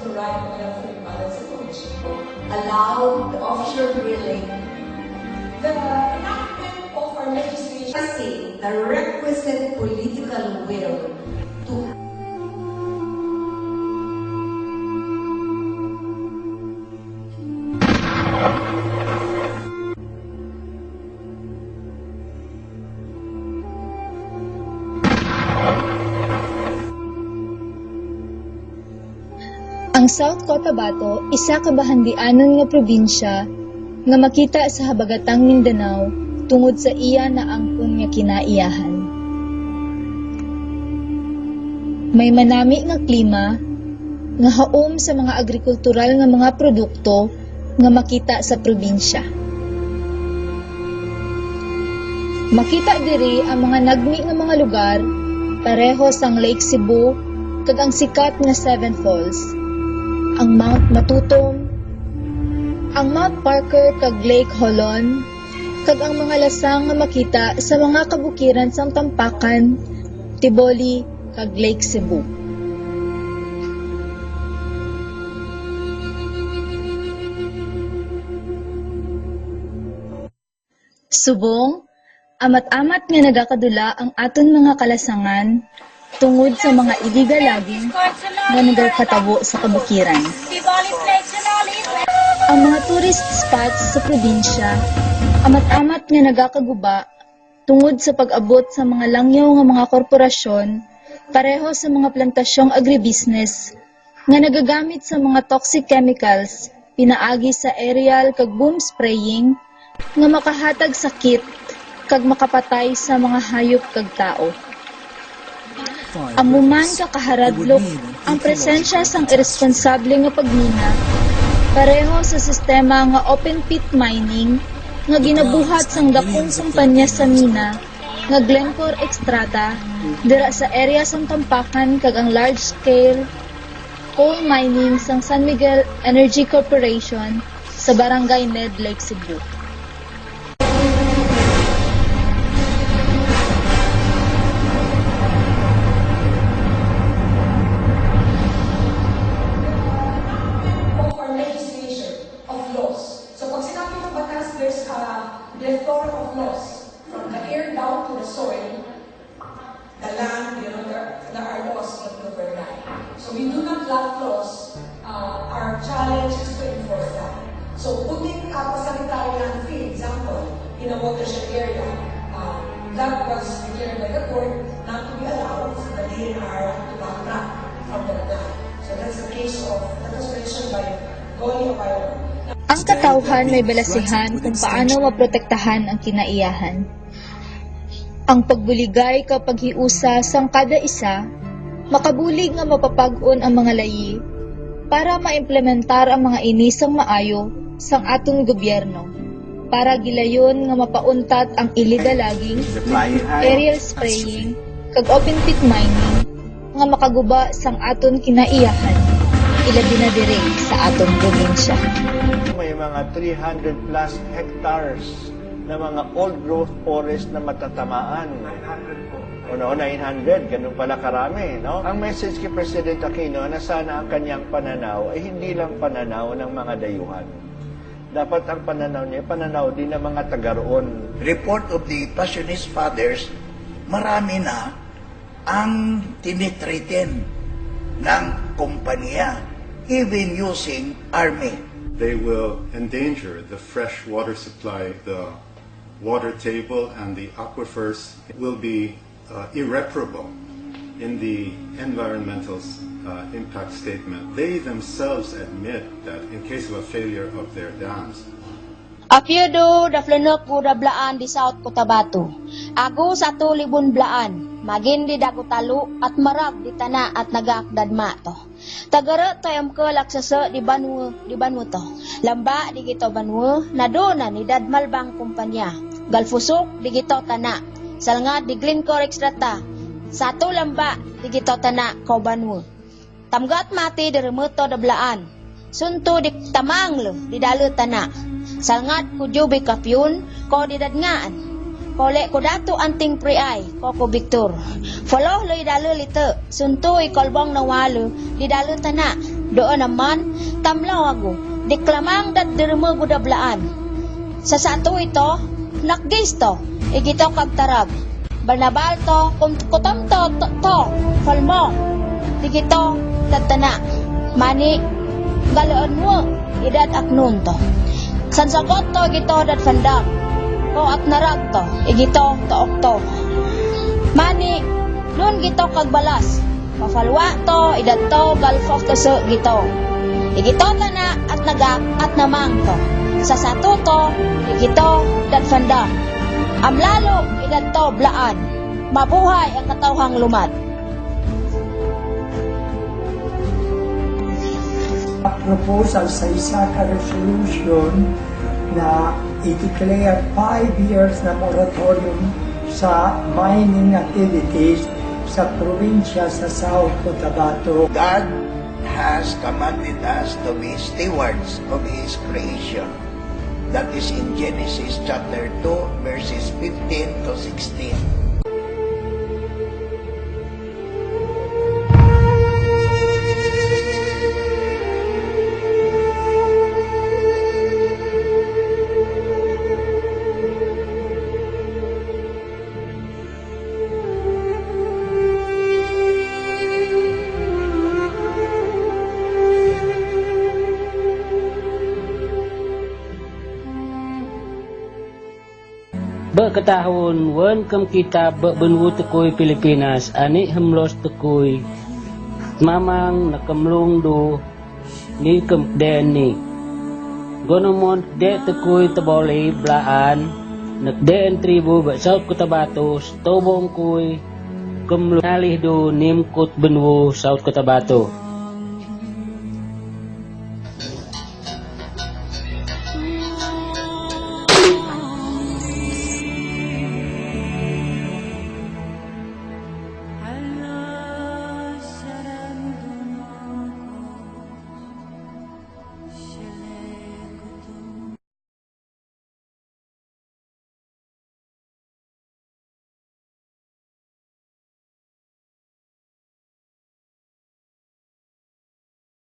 provide Philippine balance information, allowed offshore drilling. The enactment of our legislation, the requisite political will to Ang South Cotabato, isa ka bahandianon nga probinsya nga makita sa habagatang Mindanao tungod sa iya na angkon nga kinaiyahan. May manami nga klima nga haom sa mga agrikultural nga mga produkto nga makita sa probinsya. Makita diri ang mga nagmi nga mga lugar pareho sang Lake Cebu kag ang sikat nga Seven Falls, ang Mount Matutom, ang Mount Parker kag Lake Holon, kag ang mga lasang nga makita sa mga kabukiran sang Tampakan, Tiboli kag Lake Cebu. Subong, amat-amat nga nagakadula ang aton mga kalasangan tungod sa mga iligalaging nga nagakatabo sa kabukiran. Ang mga tourist spots sa probinsya, amat-amat nga nagakaguba tungod sa pag-abot sa mga langyaw nga mga korporasyon pareho sa mga plantasyong agribusiness nga nagagamit sa mga toxic chemicals pinaagi sa aerial kag boom spraying nga makahatag sakit kag makapatay sa mga hayop kag tao. Amuman kakaharadlok ang presensya sang irresponsable nga pagmina pareho sa sistema nga open pit mining nga ginabuhat sang dakong kumpanya sa mina nga Glencore Extrata dira sa area sang Tampakan kag ang large scale coal mining sang San Miguel Energy Corporation sa Barangay Ned, Lake Cebu. Plethora of laws, from the air down to the soil, the land, there are laws that govern that. So we do not lack laws. Our challenge is to enforce that. So putting up a sanitary landfill, example, in a watershed area, that was declared by the court not to be allowed for the DNR to backtrack from the plan. So that's the case of, that was mentioned by Goli Abayo. Ang katawhan may balasihan kung paano maprotektahan ang kinaiyahan. Ang pagbuligay kapag hiusa sang kada isa, makabulig nga mapapag-on ang mga layi para maimplementar ang mga inisang maayo sang atong gobyerno para gilayon nga mapauntat ang iligalaging aerial spraying kag open pit mining nga makaguba sang aton kinaiyahan ilabi na diri sa atong probinsya. May mga 300 plus hectares na mga old growth forest na matatamaan. 900 po. O no, 900. Ganun pala karami, no? Ang message kay President Aquino na sana ang kanyang pananaw ay hindi lang pananaw ng mga dayuhan. Dapat ang pananaw niya, pananaw din ng mga taga-roon. Report of the Passionist Fathers, marami na ang tinitreten ng kumpanya, even using army. They will endanger the fresh water supply, the water table, and the aquifers. It will be irreparable in the environmental impact statement. They themselves admit that in case of a failure of their dams, Apyedo da flenok ko da blaan di South Cotabato. Ago sa tulibon blaan, magin di dago talo at marag di tana at nagakdadma to. Tagara tayam kelak sese di banwa to. Lamba di gito banwa, nadona ni dadmal bang kumpanya. Galfusok di gito tana. Salnga di Glencore Extrata. Satu lamba di gito tana ko banwa. Tamgat mati di remoto da blaan. Sunto di tamang lo di dalu tana. Salngat ko jubi kapyun, ko didadngaan. Kole ko dato anting priay, ko Victor. Follow loy dalu lite, suntoy kolbong na walo, di dalu tana. Doon naman, tamlaw ako, deklamang dat dirmo gudablaan. Sa sato ito, nakgis to, igito kag tarag. Barnabal to, kutam to, falmo, digito, tatana. Mani, galaan mo, idat aknun to. Sansakot to, igito dat fandak. Ko at narag to, igito to okto. Mani, nun gito kag balas. Mafalwa to, idat to, galfof to so gito. Igito tana at nagak at namang to. Sa sato to, igito dat fandak. Amlalo, idat to blaan. Mabuhay ang katawhang lumad. Proposal sa isa ka resolution na i-declare 5 years na moratorium sa mining activities sa probinsya sa South Cotabato. God has commanded us to be stewards of His creation. That is in Genesis chapter 2, verses 15 to 16. Berketahun wen kem kita benwu tekui Pilipinas ani hemlos tekui mamang nakemlung do ni kem deni gonomon de tekui teboli blaan nak de tribu ba South Cotabato tobong kui kemlung alih do nim kut benwu South Cotabato.